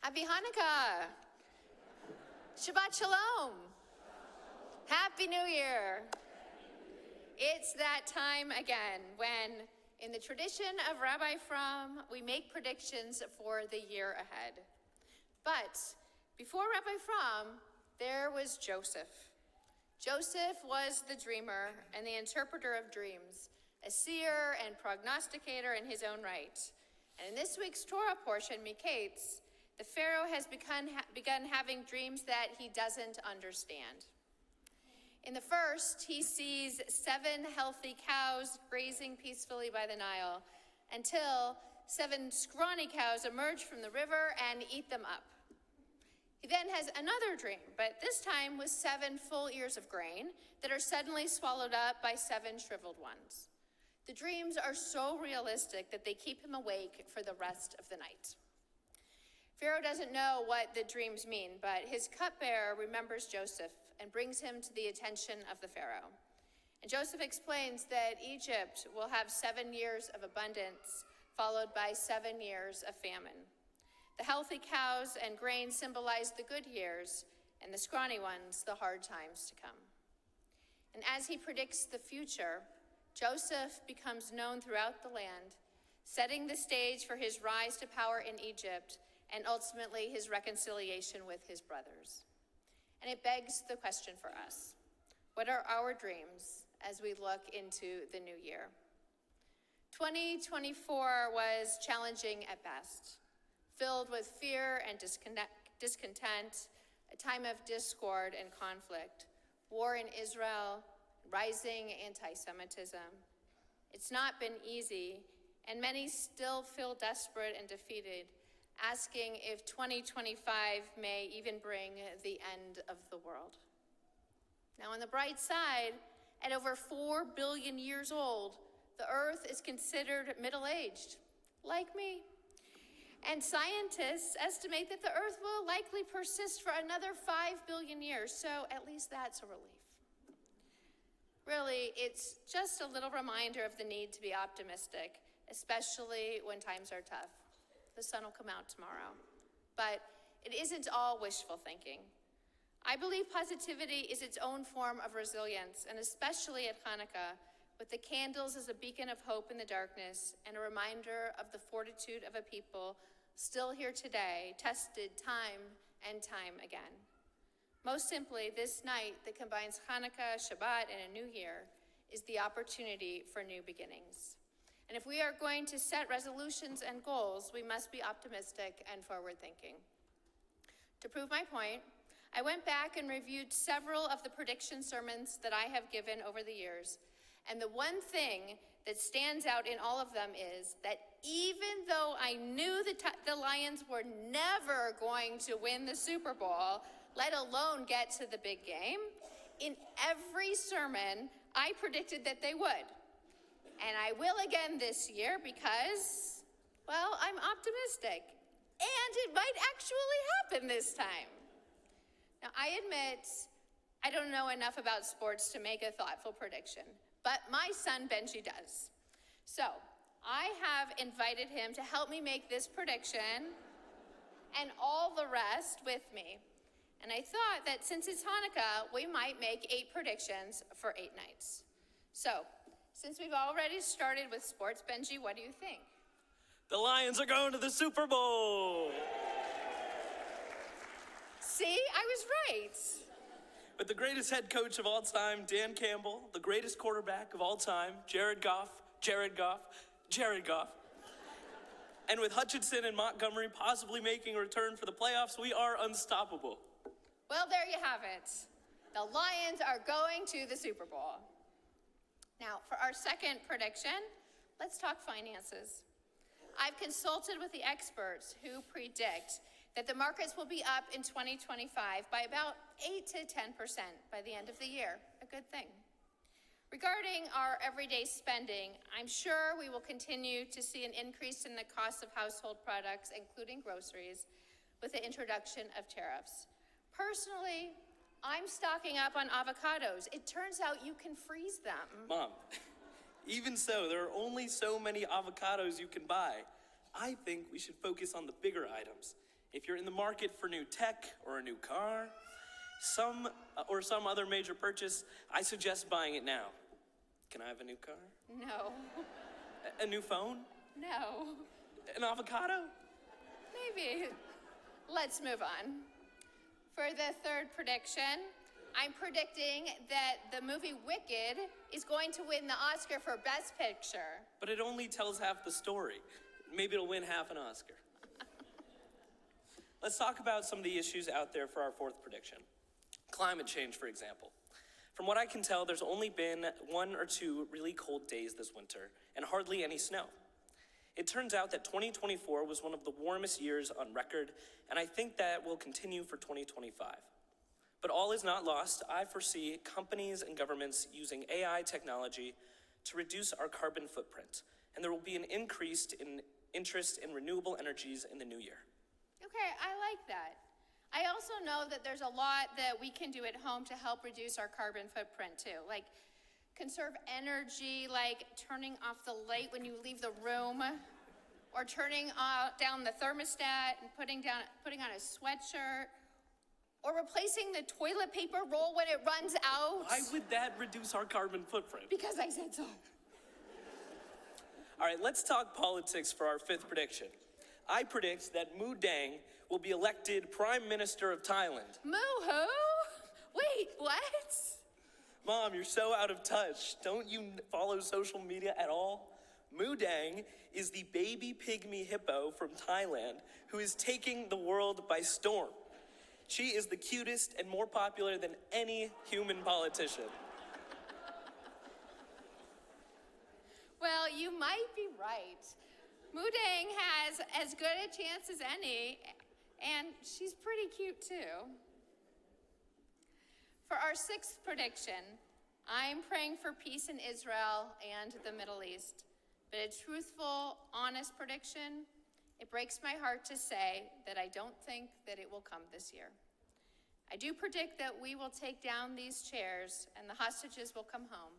Happy Hanukkah. Shabbat Shalom. Happy New Year. It's that time again when, in the tradition of Rabbi Fromm, we make predictions for the year ahead. But before Rabbi Fromm, there was Joseph. Joseph was the dreamer and the interpreter of dreams, a seer and prognosticator in his own right. And in this week's Torah portion, Mich, the Pharaoh has begun having dreams that he doesn't understand. In the first, he sees 7 healthy cows grazing peacefully by the Nile until 7 scrawny cows emerge from the river and eat them up. He then has another dream, but this time with 7 full ears of grain that are suddenly swallowed up by 7 shriveled ones. The dreams are so realistic that they keep him awake for the rest of the night. Pharaoh doesn't know what the dreams mean, but his cupbearer remembers Joseph and brings him to the attention of the Pharaoh. And Joseph explains that Egypt will have 7 years of abundance, followed by 7 years of famine. The healthy cows and grain symbolize the good years, and the scrawny ones, the hard times to come. And as he predicts the future, Joseph becomes known throughout the land, setting the stage for his rise to power in Egypt and ultimately his reconciliation with his brothers. And it begs the question for us: what are our dreams as we look into the new year? 2024 was challenging at best, filled with fear and discontent, a time of discord and conflict, war in Israel, rising anti-Semitism. It's not been easy, and many still feel desperate and defeated, asking if 2025 may even bring the end of the world. Now, on the bright side, at over 4 billion years old, the Earth is considered middle-aged, like me. And scientists estimate that the Earth will likely persist for another 5 billion years, so at least that's a relief. Really, it's just a little reminder of the need to be optimistic, especially when times are tough. The sun will come out tomorrow. But it isn't all wishful thinking. I believe positivity is its own form of resilience, and especially at Chanukah, with the candles as a beacon of hope in the darkness and a reminder of the fortitude of a people still here today, tested time and time again. Most simply, this night that combines Chanukah, Shabbat, and a new year is the opportunity for new beginnings. And if we are going to set resolutions and goals, we must be optimistic and forward-thinking. To prove my point, I went back and reviewed several of the prediction sermons that I have given over the years, and the one thing that stands out in all of them is that even though I knew the Lions were never going to win the Super Bowl, let alone get to the big game, in every sermon, I predicted that they would. And I will again this year because, well, I'm optimistic. And it might actually happen this time. Now, I admit I don't know enough about sports to make a thoughtful prediction, but my son Benji does. So I have invited him to help me make this prediction and all the rest with me. And I thought that since it's Hanukkah, we might make 8 predictions for 8 nights. So, since we've already started with sports, Benji, what do you think? The Lions are going to the Super Bowl. See, I was right. With the greatest head coach of all time, Dan Campbell, the greatest quarterback of all time, Jared Goff. And with Hutchinson and Montgomery possibly making a return for the playoffs, we are unstoppable. Well, there you have it. The Lions are going to the Super Bowl. Now, for our second prediction, let's talk finances. I've consulted with the experts who predict that the markets will be up in 2025 by about 8 to 10% by the end of the year. A good thing. Regarding our everyday spending, I'm sure we will continue to see an increase in the cost of household products, including groceries, with the introduction of tariffs. Personally, I'm stocking up on avocados. It turns out you can freeze them. Mom, even so, there are only so many avocados you can buy. I think we should focus on the bigger items. If you're in the market for new tech or a new car, some other major purchase, I suggest buying it now. Can I have a new car? No. A new phone? No. An avocado? Maybe. Let's move on. For the third prediction, I'm predicting that the movie Wicked is going to win the Oscar for Best Picture. But it only tells half the story. Maybe it'll win half an Oscar. Let's talk about some of the issues out there for our fourth prediction. Climate change, for example. From what I can tell, there's only been 1 or 2 really cold days this winter, and hardly any snow. It turns out that 2024 was one of the warmest years on record, and I think that will continue for 2025. But all is not lost. I foresee companies and governments using AI technology to reduce our carbon footprint, and there will be an increased interest in renewable energies in the new year. Okay, I like that. I also know that there's a lot that we can do at home to help reduce our carbon footprint too, like conserve energy, like turning off the light when you leave the room, or turning down the thermostat and putting on a sweatshirt, or replacing the toilet paper roll when it runs out. Why would that reduce our carbon footprint? Because I said so. All right, let's talk politics for our fifth prediction. I predict that Mu Dang will be elected Prime Minister of Thailand. Moo who? Wait, what? Mom, you're so out of touch. Don't you follow social media at all? Mu Dang is the baby pygmy hippo from Thailand who is taking the world by storm. She is the cutest and more popular than any human politician. Well, you might be right. Mu Dang has as good a chance as any, and she's pretty cute too. For our sixth prediction, I'm praying for peace in Israel and the Middle East. But a truthful, honest prediction, it breaks my heart to say that I don't think that it will come this year. I do predict that we will take down these chairs and the hostages will come home,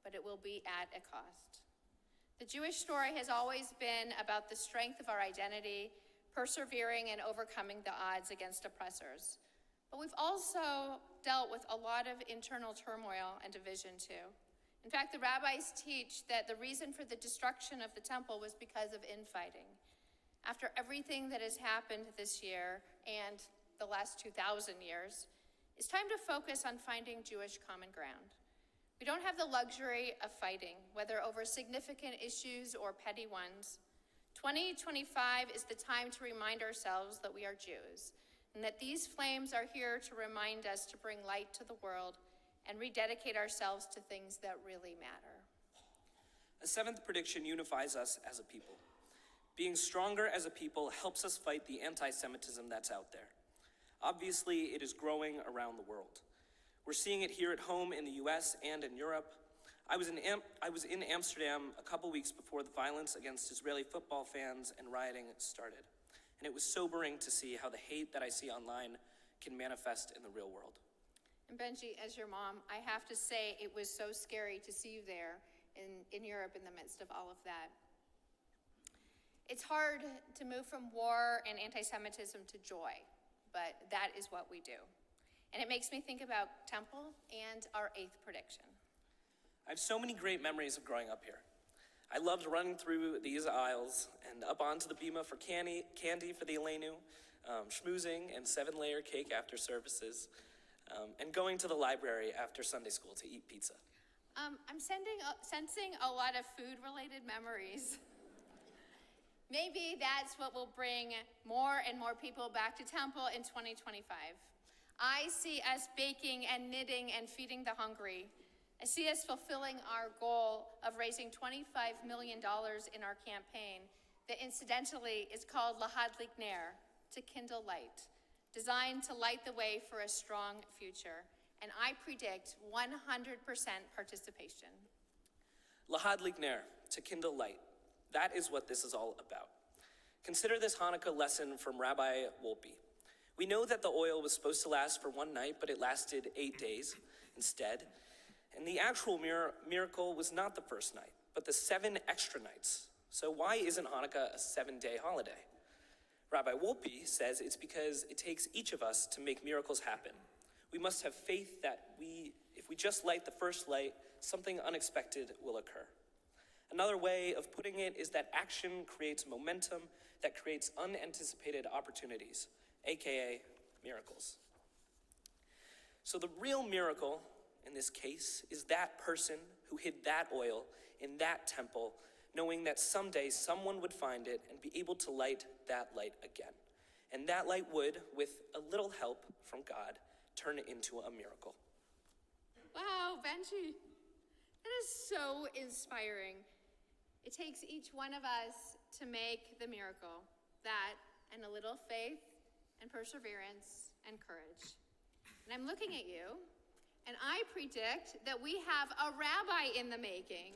but it will be at a cost. The Jewish story has always been about the strength of our identity, persevering and overcoming the odds against oppressors. But we've also dealt with a lot of internal turmoil and division too. In fact, the rabbis teach that the reason for the destruction of the temple was because of infighting. After everything that has happened this year and the last 2,000 years, it's time to focus on finding Jewish common ground. We don't have the luxury of fighting, whether over significant issues or petty ones. 2025 is the time to remind ourselves that we are Jews, and that these flames are here to remind us to bring light to the world and rededicate ourselves to things that really matter. A seventh prediction unifies us as a people. Being stronger as a people helps us fight the anti-Semitism that's out there. Obviously, it is growing around the world. We're seeing it here at home in the US and in Europe. I was in Amsterdam a couple weeks before the violence against Israeli football fans and rioting started. And it was sobering to see how the hate that I see online can manifest in the real world. And Benji, as your mom, I have to say it was so scary to see you there in Europe in the midst of all of that. It's hard to move from war and anti-Semitism to joy, but that is what we do. And it makes me think about Temple and our eighth prediction. I have so many great memories of growing up here. I loved running through these aisles and up onto the bima for candy for the Elenu, schmoozing and 7-layer cake after services, and going to the library after Sunday school to eat pizza. I'm sensing a lot of food-related memories. Maybe that's what will bring more and more people back to Temple in 2025. I see us baking and knitting and feeding the hungry. I see us fulfilling our goal of raising $25 million in our campaign that incidentally is called Lahadlik Ner, to kindle light, designed to light the way for a strong future. And I predict 100% participation. Lahadlik Ner, to kindle light. That is what this is all about. Consider this Hanukkah lesson from Rabbi Wolpe. We know that the oil was supposed to last for one night, but it lasted 8 days instead. And the actual miracle was not the first night, but the 7 extra nights. So why isn't Hanukkah a 7-day holiday? Rabbi Wolpe says it's because it takes each of us to make miracles happen. We must have faith that if we just light the first light, something unexpected will occur. Another way of putting it is that action creates momentum that creates unanticipated opportunities, aka miracles. So the real miracle in this case is that person who hid that oil in that temple, knowing that someday someone would find it and be able to light that light again. And that light would, with a little help from God, turn it into a miracle. Wow, Benji, that is so inspiring. It takes each one of us to make the miracle, that and a little faith and perseverance and courage. And I'm looking at you, and I predict that we have a rabbi in the making.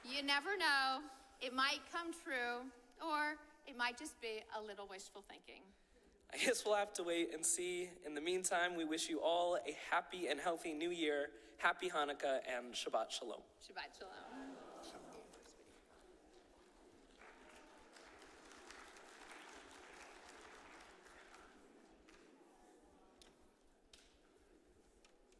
You never know, it might come true, or it might just be a little wishful thinking. I guess we'll have to wait and see. In the meantime, we wish you all a happy and healthy new year, happy Hanukkah, and Shabbat Shalom. Shabbat Shalom.